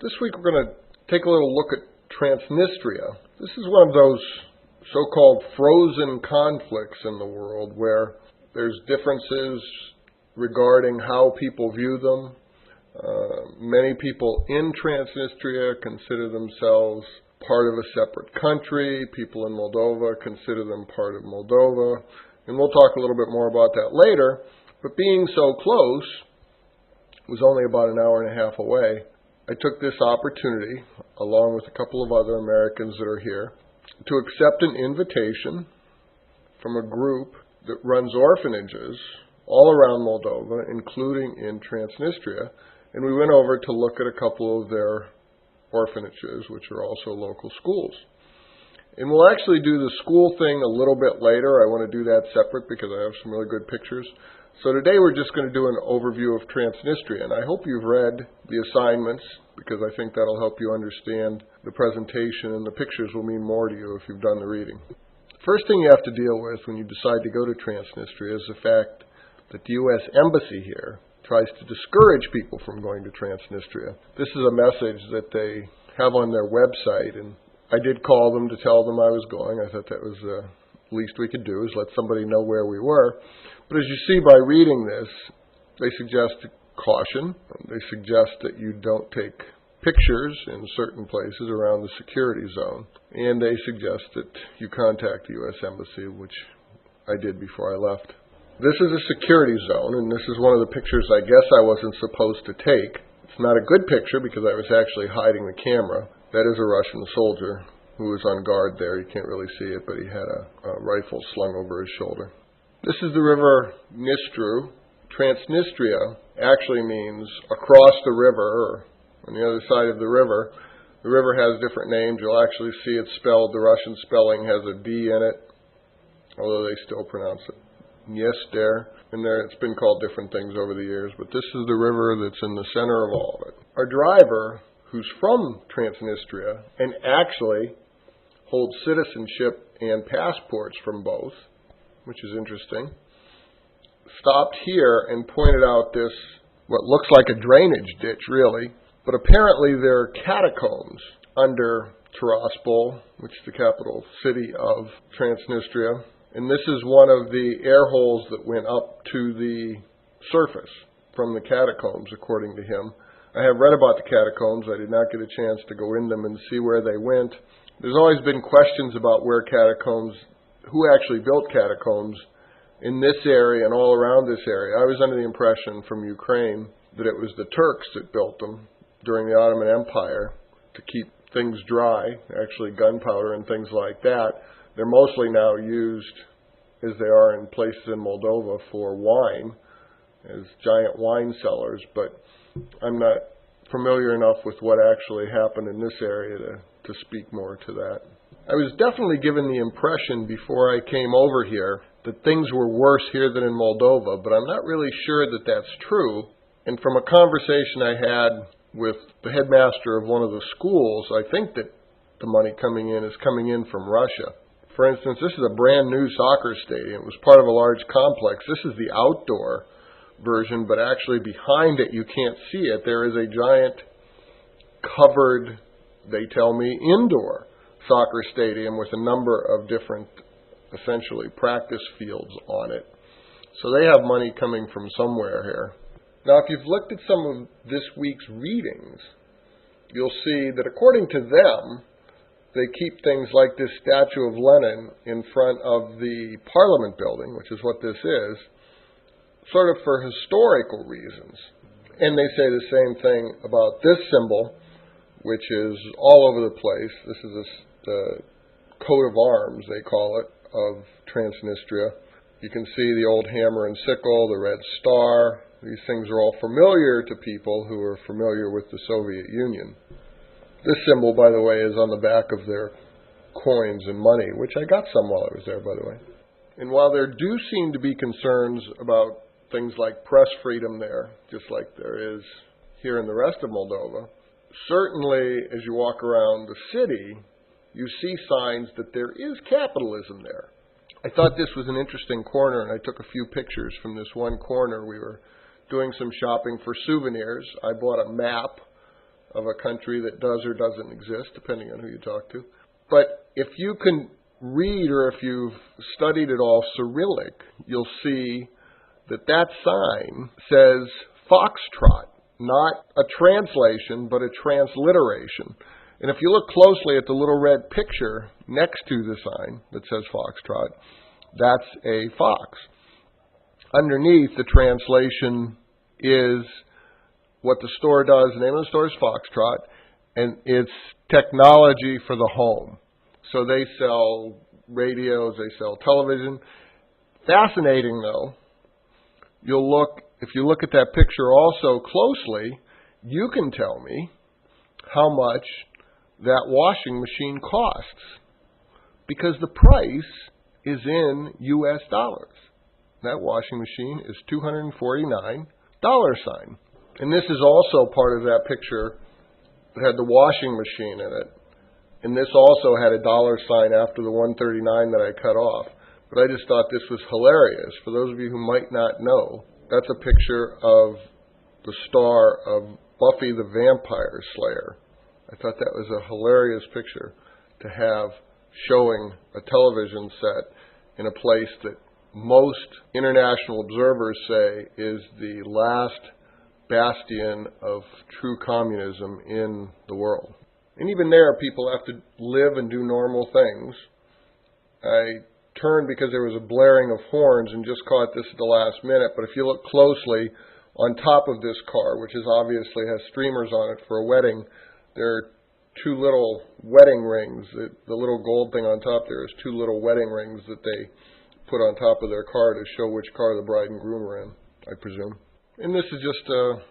This week we're going to take a little look at Transnistria. This is one of those so-called frozen conflicts in the world where there's differences regarding how people view them. Many people in Transnistria consider themselves part of a separate country. People in Moldova consider them part of Moldova. And we'll talk a little bit more about that later. But being so close, it was only about an hour and a half away, I took this opportunity, along with a couple of other Americans that are here, to accept an invitation from a group that runs orphanages all around Moldova, including in Transnistria. And we went over to look at a couple of their orphanages, which are also local schools. And we'll actually do the school thing a little bit later. I want to do that separate because I have some really good pictures. So today we're just going to do an overview of Transnistria. And I hope you've read the assignments because I think that'll help you understand the presentation, and the pictures will mean more to you if you've done the reading. First thing you have to deal with when you decide to go to Transnistria is the fact that the U.S. Embassy here tries to discourage people from going to Transnistria. This is a message that they have on their website, and I did call them to tell them I was going. I thought that was the least we could do, is let somebody know where we were. But as you see by reading this, they suggest caution. They suggest that you don't take pictures in certain places around the security zone. And they suggest that you contact the U.S. Embassy, which I did before I left. This is a security zone, and this is one of the pictures I guess I wasn't supposed to take. It's not a good picture because I was actually hiding the camera. That is a Russian soldier who was on guard there. You can't really see it, but he had a rifle slung over his shoulder. This is the river Nistru. Transnistria actually means across the river, or on the other side of the river. The river has different names. You'll actually see it spelled, the Russian spelling has a D in it, although they still pronounce it Dniester. And there, it's been called different things over the years, but this is the river that's in the center of all of it. Our driver, who's from Transnistria, and actually holds citizenship and passports from both, which is interesting, stopped here and pointed out this, what looks like a drainage ditch, really, but apparently there are catacombs under Tiraspol, which is the capital city of Transnistria, and this is one of the air holes that went up to the surface from the catacombs, according to him. I have read about the catacombs. I did not get a chance to go in them and see where they went. There's always been questions about where catacombs, who actually built catacombs in this area and all around this area. I was under the impression from Ukraine that it was the Turks that built them during the Ottoman Empire to keep things dry, actually gunpowder and things like that. They're mostly now used, as they are in places in Moldova, for wine, as giant wine cellars, but I'm not familiar enough with what actually happened in this area to speak more to that. I was definitely given the impression before I came over here that things were worse here than in Moldova, but I'm not really sure that that's true. And from a conversation I had with the headmaster of one of the schools, I think that the money coming in is coming in from Russia. For instance, this is a brand new soccer stadium. It was part of a large complex. This is the outdoor version, but actually behind it, you can't see it. There is a giant covered, they tell me, indoor soccer stadium with a number of different, essentially, practice fields on it. So they have money coming from somewhere here. Now, if you've looked at some of this week's readings, you'll see that according to them, they keep things like this statue of Lenin in front of the Parliament building, which is what this is, sort of for historical reasons. And they say the same thing about this symbol, which is all over the place. This is the coat of arms, they call it, of Transnistria. You can see the old hammer and sickle, the red star. These things are all familiar to people who are familiar with the Soviet Union. This symbol, by the way, is on the back of their coins and money, which I got some while I was there, by the way. And while there do seem to be concerns about things like press freedom there, just like there is here in the rest of Moldova, certainly as you walk around the city, you see signs that there is capitalism there. I thought this was an interesting corner, and I took a few pictures from this one corner. We were doing some shopping for souvenirs. I bought a map of a country that does or doesn't exist, depending on who you talk to. But if you can read, or if you've studied at all Cyrillic, you'll see that that sign says Foxtrot, not a translation, but a transliteration. And if you look closely at the little red picture next to the sign that says Foxtrot, that's a fox. Underneath, the translation is what the store does. The name of the store is Foxtrot, and it's technology for the home. So they sell radios, they sell television. Fascinating, though. If you look at that picture also closely, you can tell me how much that washing machine costs, because the price is in U.S. dollars. That washing machine is $249. And this is also part of that picture that had the washing machine in it. And this also had a dollar sign after the $139 that I cut off. But I just thought this was hilarious. For those of you who might not know, that's a picture of the star of Buffy the Vampire Slayer. I thought that was a hilarious picture to have showing a television set in a place that most international observers say is the last bastion of true communism in the world. And even there, people have to live and do normal things. I turned because there was a blaring of horns and just caught this at the last minute, but if you look closely, on top of this car, which is obviously has streamers on it for a wedding, there are two little wedding rings. The little gold thing on top there is two little wedding rings that they put on top of their car to show which car the bride and groom are in, I presume. And this is just a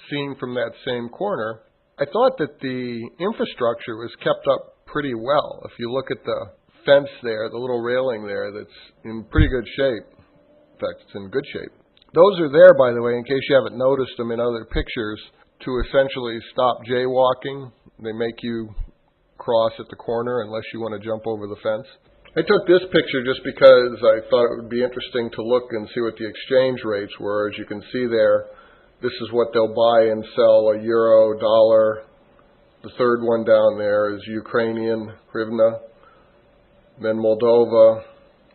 scene from that same corner. I thought that the infrastructure was kept up pretty well. If you look at the fence there, the little railing there, that's in pretty good shape. In fact, it's in good shape. Those are there, by the way, in case you haven't noticed them in other pictures, to essentially stop jaywalking. They make you cross at the corner unless you want to jump over the fence. I took this picture just because I thought it would be interesting to look and see what the exchange rates were. As you can see there, this is what they'll buy and sell: a euro, dollar. The third one down there is Ukrainian hryvnia, then Moldova,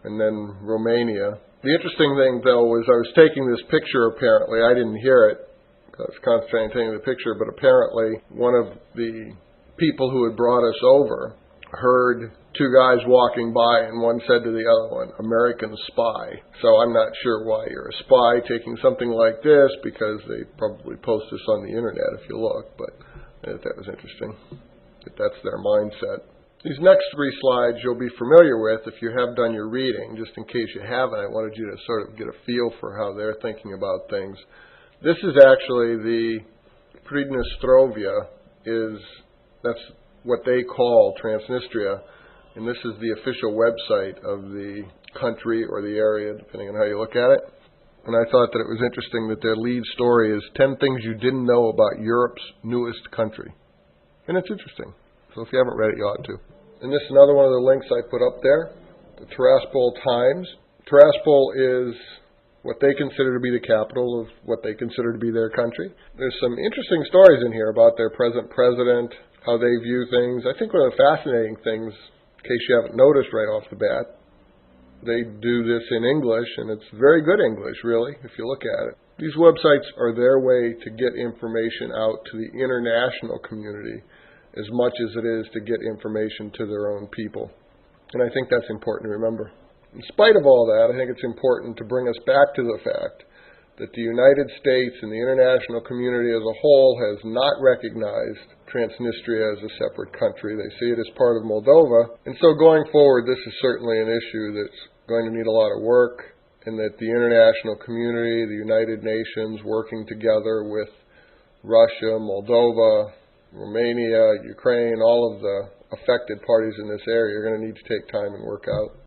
and then Romania. The interesting thing, though, was I was taking this picture, apparently. I didn't hear it. I was concentrating on taking the picture, but apparently one of the people who had brought us over heard two guys walking by, and one said to the other one, "American spy." So I'm not sure why you're a spy taking something like this, because they probably post this on the internet if you look, but I thought that was interesting, that that's their mindset. These next three slides you'll be familiar with if you have done your reading. Just in case you haven't, I wanted you to sort of get a feel for how they're thinking about things. This is actually the Transnistria, that's what they call Transnistria, and this is the official website of the country or the area, depending on how you look at it. And I thought that it was interesting that their lead story is 10 things you didn't know about Europe's newest country. And it's interesting. So if you haven't read it, you ought to. And this is another one of the links I put up there, the Tiraspol Times. Tiraspol is what they consider to be the capital of what they consider to be their country. There's some interesting stories in here about their present president, how they view things. I think one of the fascinating things, in case you haven't noticed right off the bat, they do this in English, and it's very good English, really, if you look at it. These websites are their way to get information out to the international community as much as it is to get information to their own people. And I think that's important to remember. In spite of all that, I think it's important to bring us back to the fact that the United States and the international community as a whole has not recognized Transnistria as a separate country. They see it as part of Moldova. And so going forward, this is certainly an issue that's going to need a lot of work, and that the international community, the United Nations, working together with Russia, Moldova, Romania, Ukraine, all of the affected parties in this area are going to need to take time and work out.